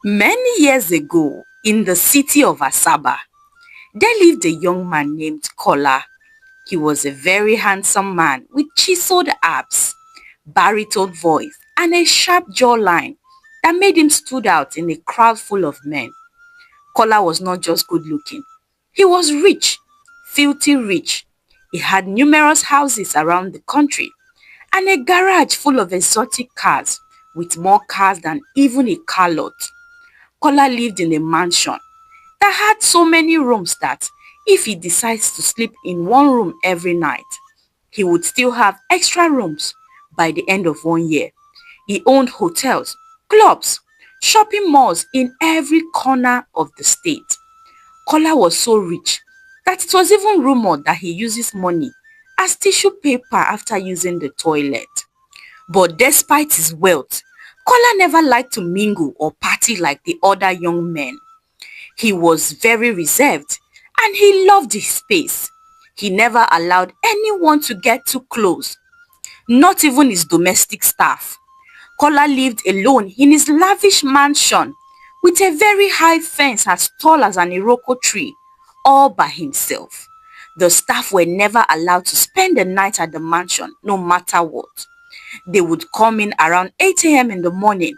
Many years ago, in the city of Asaba, there lived a young man named Kola. He was a very handsome man with chiseled abs, baritone voice, and a sharp jawline that made him stood out in a crowd full of men. Kola was not just good looking. He was rich, filthy rich. He had numerous houses around the country and a garage full of exotic cars with more cars than even a car lot. Kola lived in a mansion that had so many rooms that if he decides to sleep in one room every night, he would still have extra rooms by the end of 1 year. He owned hotels, clubs, shopping malls in every corner of the state. Kola was so rich that it was even rumored that he uses money as tissue paper after using the toilet. But despite his wealth, Kola never liked to mingle or party like the other young men. He was very reserved and he loved his space. He never allowed anyone to get too close, not even his domestic staff. Kola lived alone in his lavish mansion with a very high fence as tall as an Iroko tree, all by himself. The staff were never allowed to spend the night at the mansion, no matter what. They would come in around 8 a.m. in the morning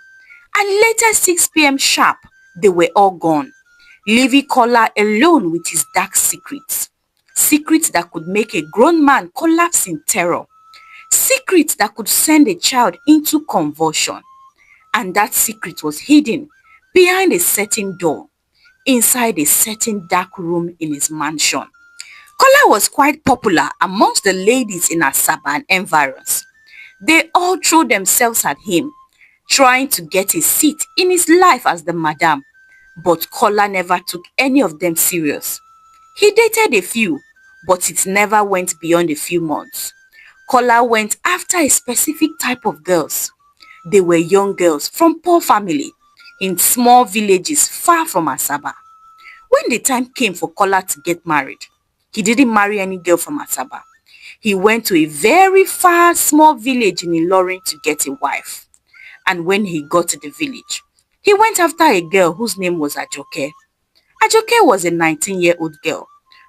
and later 6 p.m. sharp, they were all gone, leaving Kola alone with his dark secrets. Secrets that could make a grown man collapse in terror. Secrets that could send a child into convulsion. And that secret was hidden behind a certain door, inside a certain dark room in his mansion. Kola was quite popular amongst the ladies in Asaba and environs. They all threw themselves at him, trying to get a seat in his life as the madam, but Kola never took any of them serious. He dated a few, but it never went beyond a few months. Kola went after a specific type of girls. They were young girls from poor family in small villages far from Asaba. When the time came for Kola to get married, he didn't marry any girl from Asaba. He went to a very far small village in Ilorin to get a wife. And when he got to the village, he went after a girl whose name was Ajoke. Ajoke was a 19-year-old girl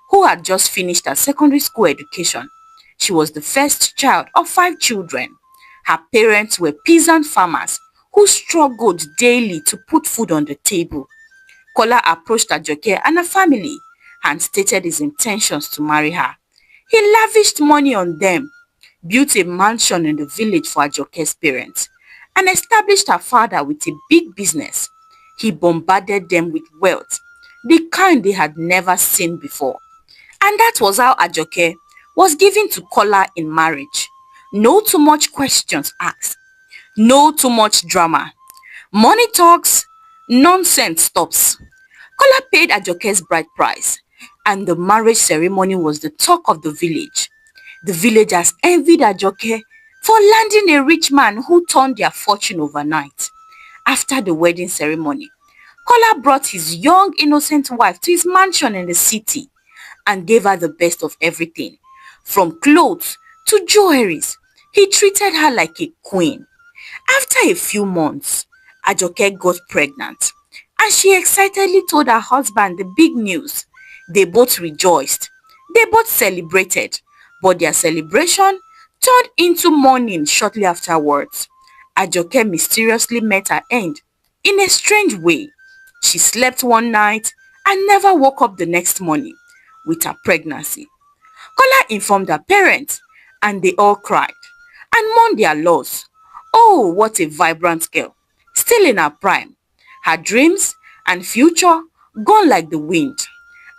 who had just finished her secondary school education. She was the first child of 5 children. Her parents were peasant farmers who struggled daily to put food on the table. Kola approached Ajoke and her family and stated his intentions to marry her. He lavished money on them, built a mansion in the village for Ajoke's parents, and established her father with a big business. He bombarded them with wealth, the kind they had never seen before. And that was how Ajoke was given to Kola in marriage. No too much questions asked, no too much drama. Money talks, nonsense stops. Kola paid Ajoke's bride price, and the marriage ceremony was the talk of the village. The villagers envied Ajoke for landing a rich man who turned their fortune overnight. After the wedding ceremony, Kola brought his young innocent wife to his mansion in the city and gave her the best of everything, from clothes to jewelries. He treated her like a queen. After a few months, Ajoke got pregnant and she excitedly told her husband the big news. They both rejoiced. They both celebrated, but their celebration turned into mourning shortly afterwards. Ajoke mysteriously met her end in a strange way. She slept one night and never woke up the next morning with her pregnancy. Kola informed her parents and they all cried and mourned their loss. Oh, what a vibrant girl, still in her prime. Her dreams and future gone like the wind.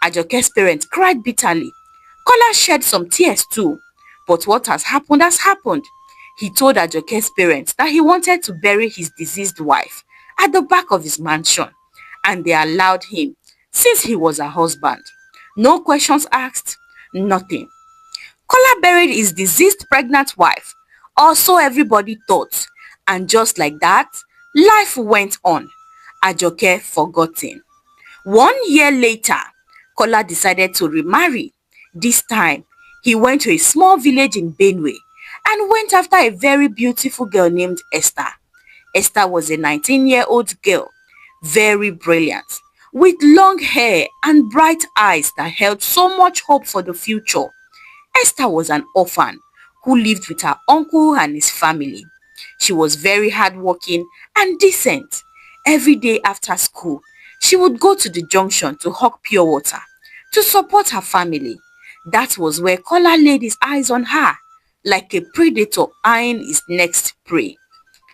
Ajoke's parents cried bitterly. Kola shed some tears too. But what has happened has happened. He told Ajoke's parents that he wanted to bury his deceased wife at the back of his mansion, and they allowed him since he was her husband. No questions asked, nothing. Kola buried his deceased pregnant wife, or so everybody thought, and just like that, life went on. Ajoke forgotten. 1 year later, Kola decided to remarry. This time, he went to a small village in Benue and went after a very beautiful girl named Esther. Esther was a 19-year-old girl, very brilliant, with long hair and bright eyes that held so much hope for the future. Esther was an orphan who lived with her uncle and his family. She was very hardworking and decent. Every day after school, she would go to the junction to hawk pure water to support her family. That was where Kola laid his eyes on her, like a predator eyeing his next prey.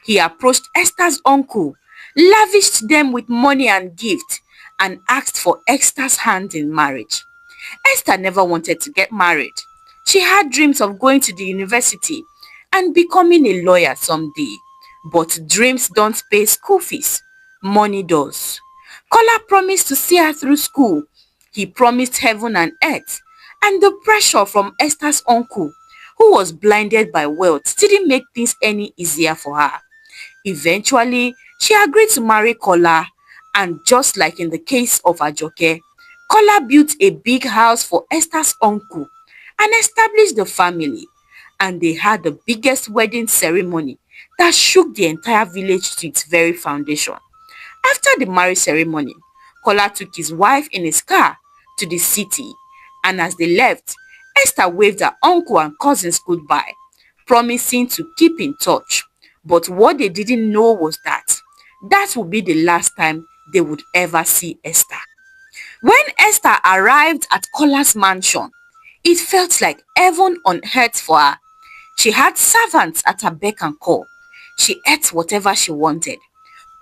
He approached Esther's uncle, lavished them with money and gifts, and asked for Esther's hand in marriage. Esther never wanted to get married. She had dreams of going to the university and becoming a lawyer someday. But dreams don't pay school fees. Money does. Kola promised to see her through school. He promised heaven and earth. And the pressure from Esther's uncle, who was blinded by wealth, didn't make things any easier for her. Eventually, she agreed to marry Kola, and just like in the case of Ajoke, Kola built a big house for Esther's uncle and established the family, and they had the biggest wedding ceremony that shook the entire village to its very foundation. After the marriage ceremony, Kola took his wife in his car to the city, and as they left, Esther waved her uncle and cousins goodbye, promising to keep in touch. But what they didn't know was that would be the last time they would ever see Esther. When Esther arrived at Kola's mansion, it felt like heaven on earth for her. She had servants at her beck and call. She ate whatever she wanted.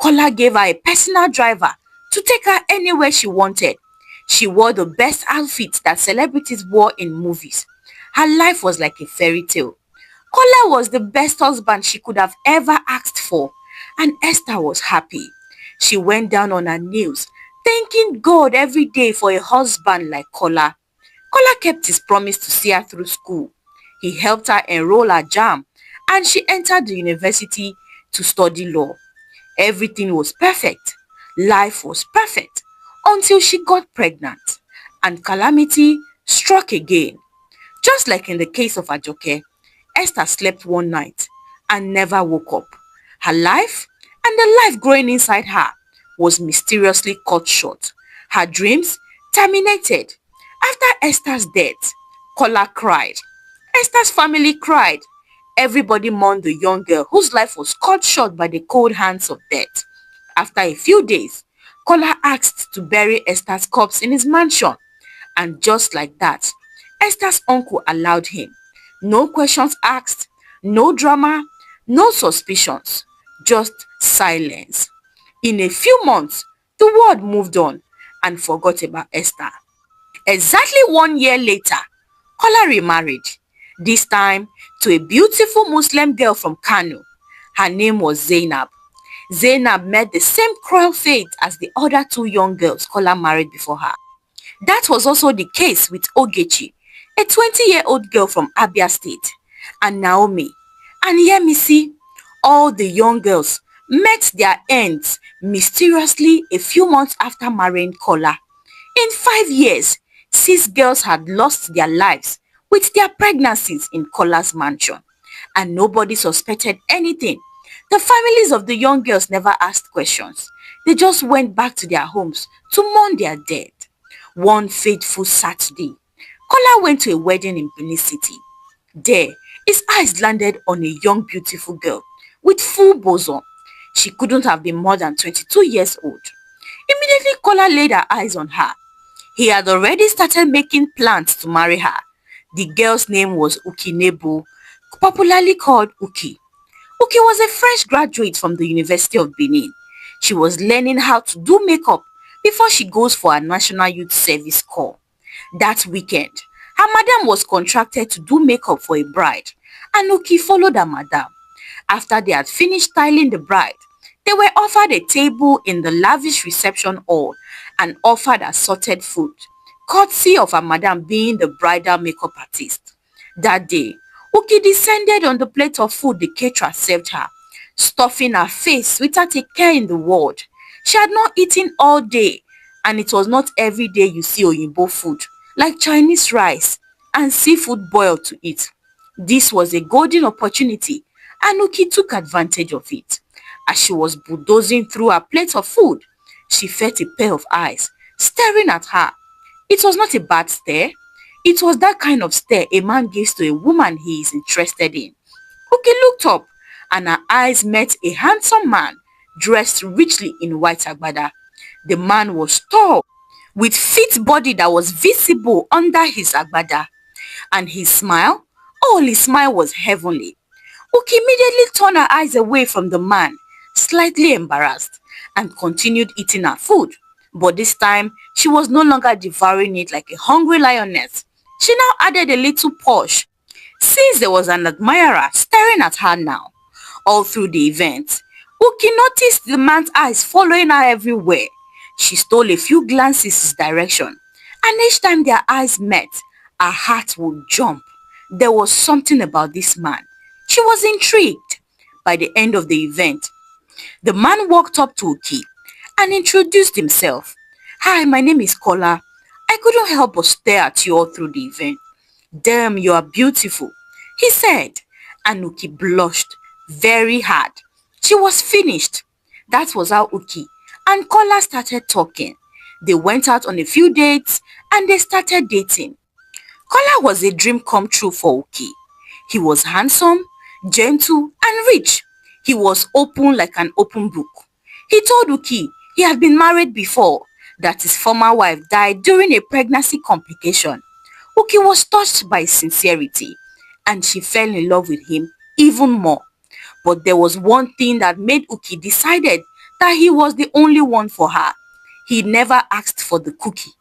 Kola gave her a personal driver to take her anywhere she wanted. She wore the best outfits that celebrities wore in movies. Her life was like a fairy tale. Kola was the best husband she could have ever asked for, and Esther was happy. She went down on her knees, thanking God every day for a husband like Kola. Kola kept his promise to see her through school. He helped her enroll her JAMB, and she entered the university to study law. Everything was perfect. Life was perfect until she got pregnant, and calamity struck again. Just like in the case of Ajoke, Esther slept one night and never woke up. Her life and the life growing inside her was mysteriously cut short. Her dreams terminated. After Esther's death, Kola cried. Esther's family cried. Everybody mourned the young girl whose life was cut short by the cold hands of death. After a few days, Kola asked to bury Esther's corpse in his mansion. And just like that, Esther's uncle allowed him. No questions asked, no drama, no suspicions, just silence. In a few months, the world moved on and forgot about Esther. Exactly 1 year later, Kola remarried, this time to a beautiful Muslim girl from Kano. Her name was Zainab. Zainab met the same cruel fate as the other two young girls Kola married before her. That was also the case with Ogechi, a 20-year-old girl from Abia State, and Naomi, and Yemisi. All the young girls met their ends mysteriously a few months after marrying Kola. In 5 years, 6 girls had lost their lives with their pregnancies in Kola's mansion, and nobody suspected anything. The families of the young girls never asked questions. They just went back to their homes to mourn their dead. One fateful Saturday, Kola went to a wedding in Benin City. There, his eyes landed on a young beautiful girl with full bosom. She couldn't have been more than 22 years old. Immediately, Kola laid her eyes on her. He had already started making plans to marry her. The girl's name was Ukinebu, popularly called Uki. Uki was a fresh graduate from the University of Benin. She was learning how to do makeup before she goes for her National Youth Service Corps. That weekend, her madam was contracted to do makeup for a bride, and Uki followed her madam. After they had finished styling the bride, they were offered a table in the lavish reception hall and offered assorted food, courtesy of her madam being the bridal makeup artist. That day, Uki descended on the plate of food the caterer served her, stuffing her face without a care in the world. She had not eaten all day, and it was not every day you see Oyinbo food, like Chinese rice and seafood boiled to eat. This was a golden opportunity, and Uki took advantage of it. As she was bulldozing through her plate of food, she felt a pair of eyes staring at her. It was not a bad stare. It was that kind of stare a man gives to a woman he is interested in. Uki looked up and her eyes met a handsome man dressed richly in white agbada. The man was tall, with fit body that was visible under his agbada, and his smile was heavenly. Uki immediately turned her eyes away from the man, slightly embarrassed, and continued eating her food. But this time, she was no longer devouring it like a hungry lioness. She now added a little push, since there was an admirer staring at her now. All through the event, Uki noticed the man's eyes following her everywhere. She stole a few glances his direction, and each time their eyes met, her heart would jump. There was something about this man. She was intrigued. By the end of the event, the man walked up to Uki and introduced himself. "Hi, my name is Kola. I couldn't help but stare at you all through the event. Damn, you are beautiful," he said, and Uki blushed very hard. She was finished. That was how Uki and Kola started talking. They went out on a few dates and they started dating. Kola was a dream come true for Uki. He was handsome, gentle, and rich. He was open like an open book. He told Uki he had been married before, that his former wife died during a pregnancy complication. Uki was touched by his sincerity, and she fell in love with him even more. But there was one thing that made Uki decided that he was the only one for her. He never asked for the cookie.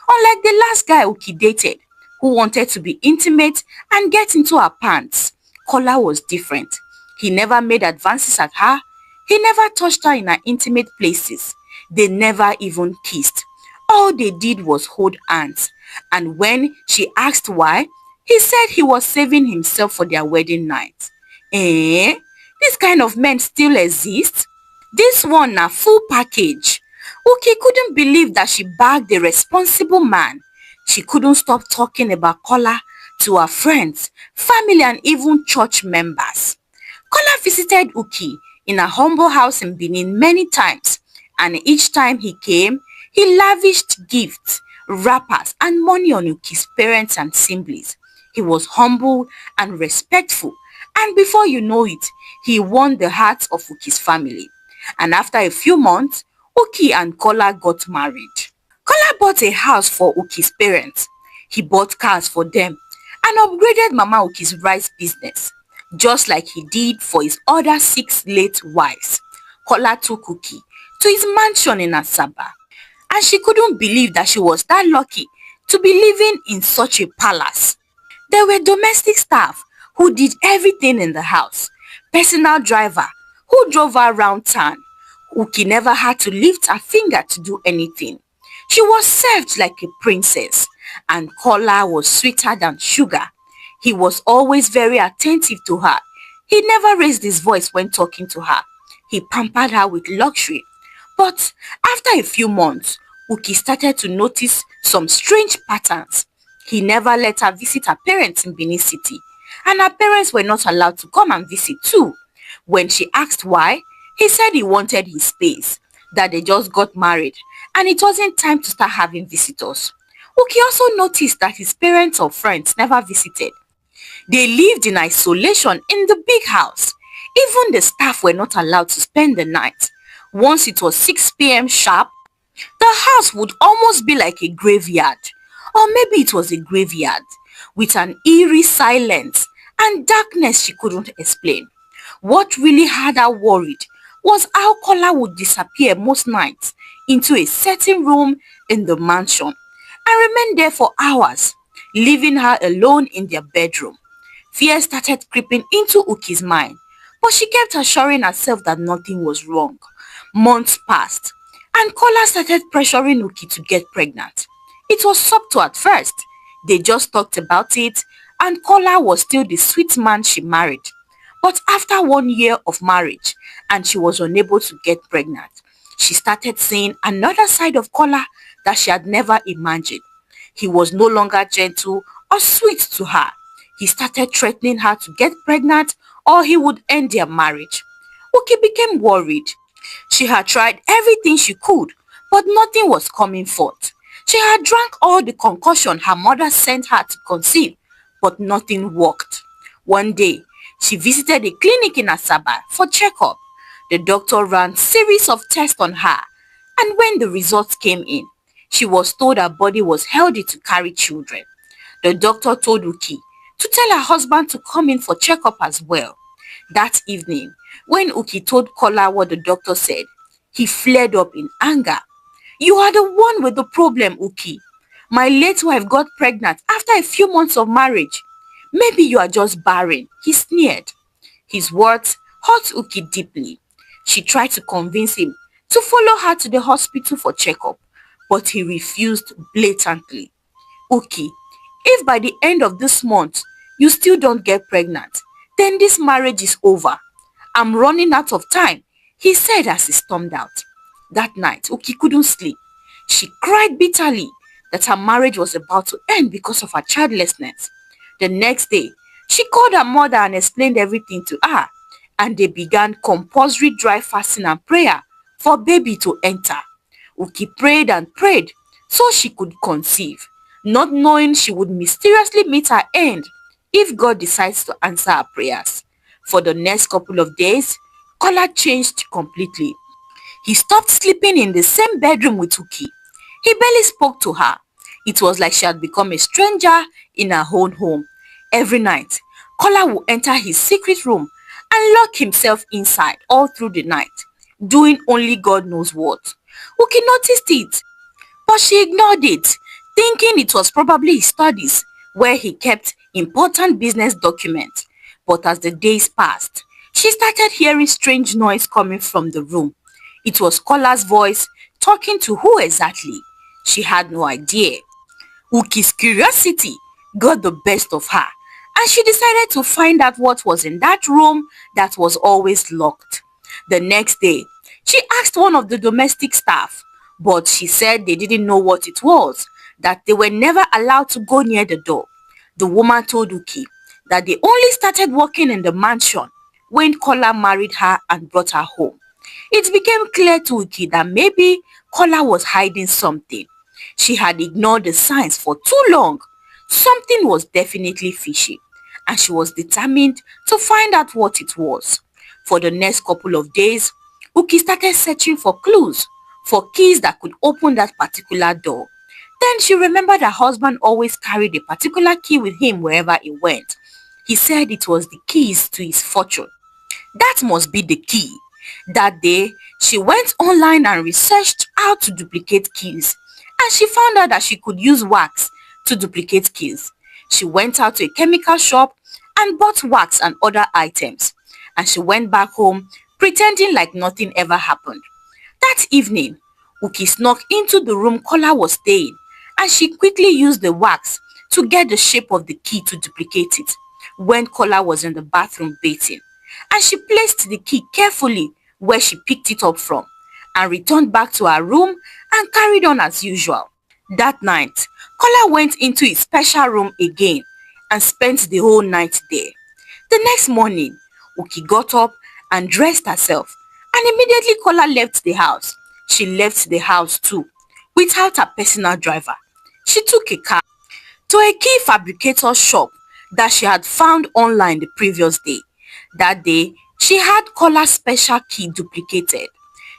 Unlike the last guy Uki dated, who wanted to be intimate and get into her pants, Kola was different. He never made advances at her. He never touched her in her intimate places. They never even kissed. All they did was hold hands. And when she asked why, he said he was saving himself for their wedding night. Eh? This kind of men still exist? This one na full package. Uki couldn't believe that she bagged a responsible man. She couldn't stop talking about Kola to her friends, family, and even church members. Kola visited Uki in a humble house in Benin many times, and each time he came, he lavished gifts, wrappers, and money on Uki's parents and siblings. He was humble and respectful, and before you know it, he won the hearts of Uki's family. And after a few months, Uki and Kola got married. Kola bought a house for Uki's parents. He bought cars for them and upgraded Mama Uki's rice business, just like he did for his other 6 late wives. Kola took Uki to his mansion in Asaba, and she couldn't believe that she was that lucky to be living in such a palace. There were domestic staff who did everything in the house, personal driver who drove her around town. Uki never had to lift her finger to do anything. She was served like a princess, and Kola was sweeter than sugar. He was always very attentive to her. He never raised his voice when talking to her. He pampered her with luxury. But after a few months, Uki started to notice some strange patterns. He never let her visit her parents in Benin City, and her parents were not allowed to come and visit too. When she asked why, he said he wanted his space, that they just got married, and it wasn't time to start having visitors. Uki also noticed that his parents or friends never visited. They lived in isolation in the big house. Even the staff were not allowed to spend the night. Once it was 6 p.m. sharp, the house would almost be like a graveyard. Or maybe it was a graveyard, with an eerie silence and darkness she couldn't explain. What really had her worried was how Kola would disappear most nights into a certain room in the mansion and remain there for hours, leaving her alone in their bedroom. Fear started creeping into Uki's mind, but she kept assuring herself that nothing was wrong. Months passed, and Kola started pressuring Uki to get pregnant. It was subtle at first. They just talked about it, and Kola was still the sweet man she married. But after 1 year of marriage, and she was unable to get pregnant, she started seeing another side of Kola that she had never imagined. He was no longer gentle or sweet to her. He started threatening her to get pregnant or he would end their marriage. Uki became worried. She had tried everything she could, but nothing was coming forth. She had drank all the concoction her mother sent her to conceive, but nothing worked. One day, she visited a clinic in Asaba for checkup. The doctor ran series of tests on her, and when the results came in, she was told her body was healthy to carry children. The doctor told Uki to tell her husband to come in for checkup as well. That evening, when Uki told Kola what the doctor said, he flared up in anger. "You are the one with the problem, Uki. My late wife got pregnant after a few months of marriage. Maybe you are just barren," he sneered. His words hurt Uki deeply. She tried to convince him to follow her to the hospital for checkup, but he refused blatantly. "Uki, if by the end of this month you still don't get pregnant, then this marriage is over. I'm running out of time," he said as he stormed out. That night, Uki couldn't sleep. She cried bitterly that her marriage was about to end because of her childlessness. The next day, she called her mother and explained everything to her, and they began compulsory dry fasting and prayer for baby to enter. Uki prayed and prayed so she could conceive, not knowing she would mysteriously meet her end if God decides to answer her prayers. For the next couple of days, Kola changed completely. He stopped sleeping in the same bedroom with Uki. He barely spoke to her. It was like she had become a stranger in her own home. Every night, Kola would enter his secret room and lock himself inside all through the night, doing only God knows what. Uki noticed it, but she ignored it, thinking it was probably his studies where he kept important business documents. But as the days passed, she started hearing strange noise coming from the room. It was Kola's voice talking to who exactly? She had no idea. Uki's curiosity got the best of her, and she decided to find out what was in that room that was always locked. The next day, she asked one of the domestic staff, but she said they didn't know what it was, that they were never allowed to go near the door. The woman told Uki that they only started working in the mansion when Kola married her and brought her home. It became clear to Uki that maybe Kola was hiding something. She had ignored the signs for too long. Something was definitely fishy, and she was determined to find out what it was. For the next couple of days, Uki started searching for clues, for keys that could open that particular door. Then she remembered her husband always carried a particular key with him wherever he went. He said it was the keys to his fortune. That must be the key. That day, she went online and researched how to duplicate keys, and she found out that she could use wax to duplicate keys. She went out to a chemical shop and bought wax and other items, and she went back home pretending like nothing ever happened. That evening, Uki snuck into the room Kola was staying, and she quickly used the wax to get the shape of the key to duplicate it when Kola was in the bathroom bathing, and she placed the key carefully where she picked it up from, and returned back to her room and carried on as usual. That night, Kola went into his special room again and spent the whole night there. The next morning, Uki got up and dressed herself, and immediately Kola left the house. She left the house too, without her personal driver. She took a car to a key fabricator shop that she had found online the previous day. That day, she had Kola's special key duplicated.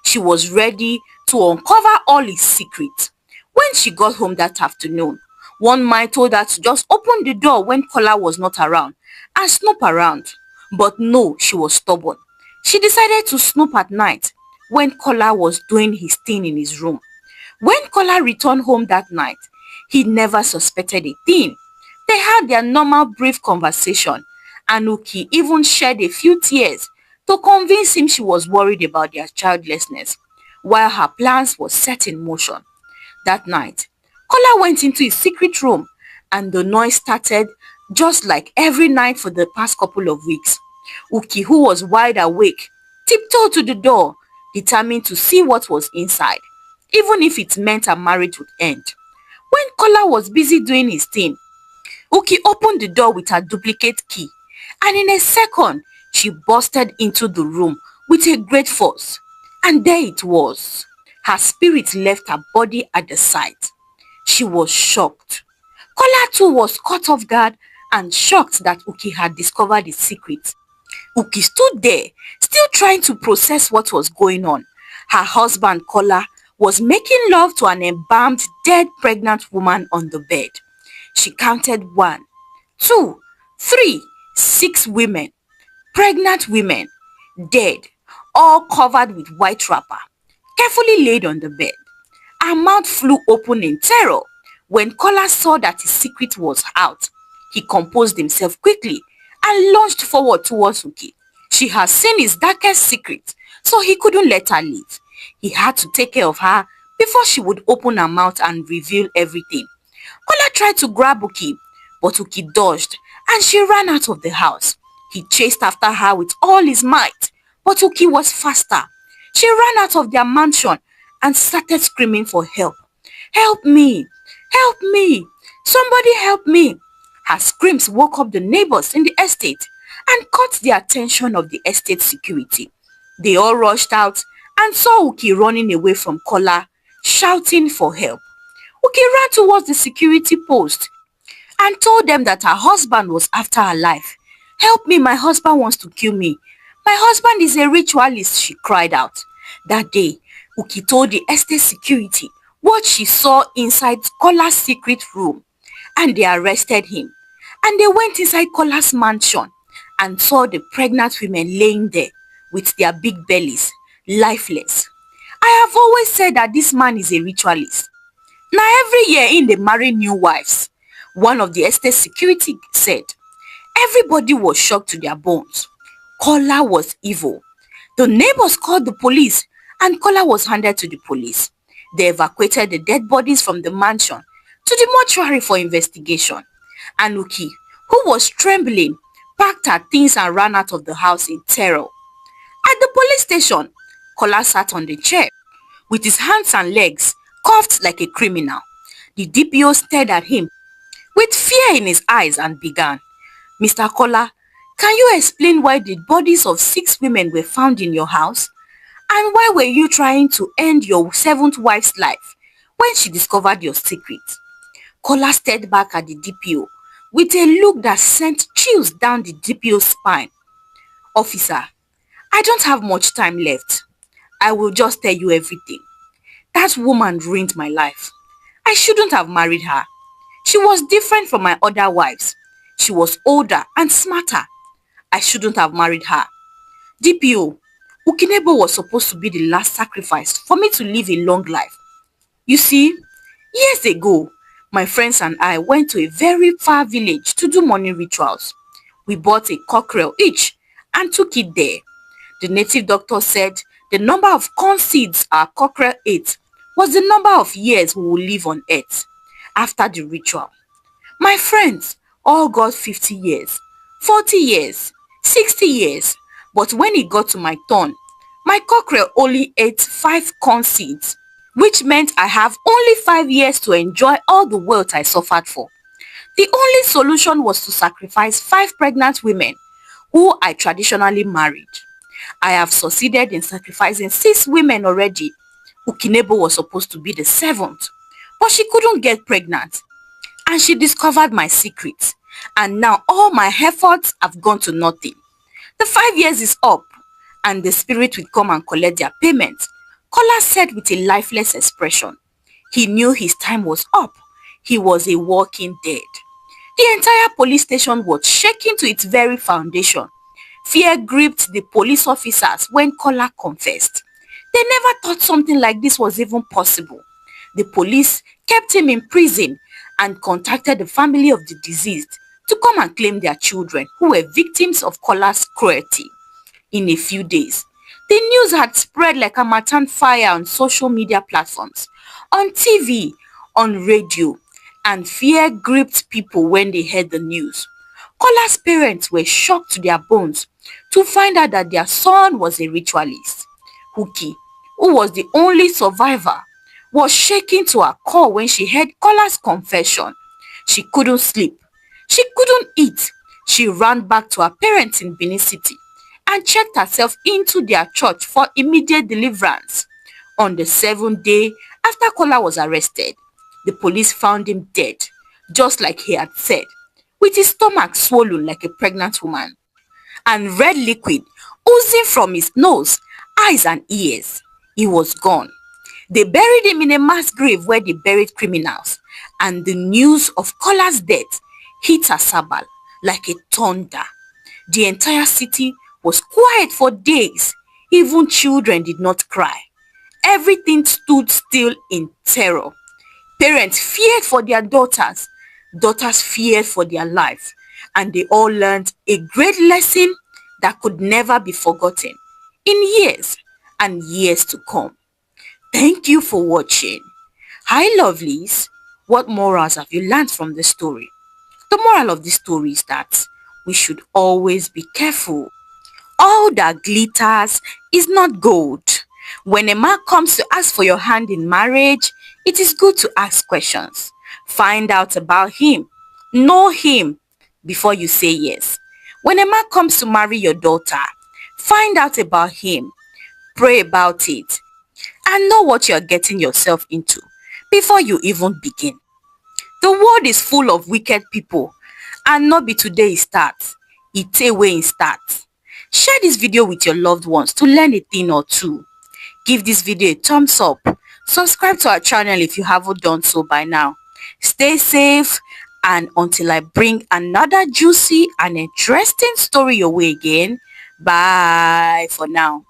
She was ready to uncover all his secrets. When she got home that afternoon, one man told her to just open the door when Kola was not around and snoop around. But no, she was stubborn. She decided to snoop at night when Kola was doing his thing in his room. When Kola returned home that night, he never suspected a thing. They had their normal brief conversation, and Uki even shed a few tears to convince him she was worried about their childlessness, while her plans were set in motion. That night, Kola went into his secret room, and the noise started just like every night for the past couple of weeks. Uki, who was wide awake, tiptoed to the door, determined to see what was inside, even if it meant her marriage would end. When Kola was busy doing his thing, Uki opened the door with her duplicate key, and in a second, she busted into the room with a great force. And there it was. Her spirit left her body at the sight. She was shocked. Kola too was caught off guard and shocked that Uki had discovered his secret. Uki stood there, still trying to process what was going on. Her husband, Kola, was making love to an embalmed, dead pregnant woman on the bed. She counted 1, 2, 3, 6 women, pregnant women, dead, all covered with white wrapper, carefully laid on the bed. Her mouth flew open in terror. When Kola saw that his secret was out, he composed himself quickly and launched forward towards Uki. She had seen his darkest secret, so he couldn't let her leave. He had to take care of her before she would open her mouth and reveal everything. Kola tried to grab Uki, but Uki dodged and she ran out of the house. He chased after her with all his might, but Uki was faster. She ran out of their mansion and started screaming for help. "Help me! Help me! Somebody help me!" Her screams woke up the neighbors in the estate and caught the attention of the estate security. They all rushed out and saw Uki running away from Kola, shouting for help. Uki ran towards the security post and told them that her husband was after her life. "Help me, my husband wants to kill me. My husband is a ritualist," she cried out. That day, Uki told the estate security what she saw inside Kola's secret room, and they arrested him. And they went inside Kola's mansion and saw the pregnant women laying there with their big bellies, lifeless. I have always said that this man is a ritualist. Now every year in they marry new wives, one of the estate security said. Everybody was shocked to their bones. Kola was evil. The neighbors called the police and Kola was handed to the police. They evacuated the dead bodies from the mansion to the mortuary for investigation. Anuki, who was trembling, packed her things and ran out of the house in terror. At the police station, Kola sat on the chair with his hands and legs cuffed like a criminal. The DPO stared at him with fear in his eyes and began, "Mr. Kola, can you explain why the bodies of 6 women were found in your house? And why were you trying to end your 7th wife's life when she discovered your secret?" Kola stared back at the DPO with a look that sent chills down the DPO's spine. "Officer, I don't have much time left. I will just tell you everything. That woman ruined my life. I shouldn't have married her. She was different from my other wives. She was older and smarter. I shouldn't have married her. DPO, Ukinebo was supposed to be the last sacrifice for me to live a long life. You see, years ago, my friends and I went to a very far village to do money rituals. We bought a cockerel each and took it there. The native doctor said the number of corn seeds our cockerel ate was the number of years we will live on earth after the ritual. My friends all got 50 years, 40 years, 60 years, but when it got to my turn, my cockerel only ate 5 corn seeds, which meant I have only 5 years to enjoy all the wealth I suffered for. The only solution was to sacrifice 5 pregnant women who I traditionally married. I have succeeded in sacrificing 6 women already. Ukinebo was supposed to be the 7th, but she couldn't get pregnant, and she discovered my secret, and now all my efforts have gone to nothing. The 5 years is up, and the spirit will come and collect their payment," Kola said with a lifeless expression. He knew his time was up. He was a walking dead. The entire police station was shaking to its very foundation. Fear gripped the police officers when Kola confessed. They never thought something like this was even possible. The police kept him in prison and contacted the family of the deceased to come and claim their children who were victims of Kola's cruelty. In a few days, the news had spread like a matan fire on social media platforms, on TV, on radio, and fear gripped people when they heard the news. Kola's parents were shocked to their bones to find out that their son was a ritualist. Huki, who was the only survivor, was shaking to her core when she heard Kola's confession. She couldn't sleep. She couldn't eat. She ran back to her parents in Benin City and checked herself into their church for immediate deliverance. On the 7th day after Kola was arrested, the police found him dead, just like he had said, with his stomach swollen like a pregnant woman, and red liquid oozing from his nose, eyes and ears. He was gone. They buried him in a mass grave where they buried criminals, and the news of Kola's death hit Asaba like a thunder. The entire city was quiet for days. Even children did not cry. Everything stood still in terror. Parents feared for their daughters. Daughters feared for their life. And they all learned a great lesson that could never be forgotten in years and years to come. Thank you for watching. Hi lovelies, what morals have you learned from the story? The moral of the story is that we should always be careful. All that glitters is not gold. When a man comes to ask for your hand in marriage, it is good to ask questions. Find out about him. Know him before you say yes. When a man comes to marry your daughter, find out about him. Pray about it and know what you are getting yourself into before you even begin. The world is full of wicked people, and not be today it starts, it's a way it starts. Share this video with your loved ones to learn a thing or two. Give this video a thumbs up. Subscribe to our channel if you haven't done so by now. Stay safe, and until I bring another juicy and interesting story your way again, bye for now.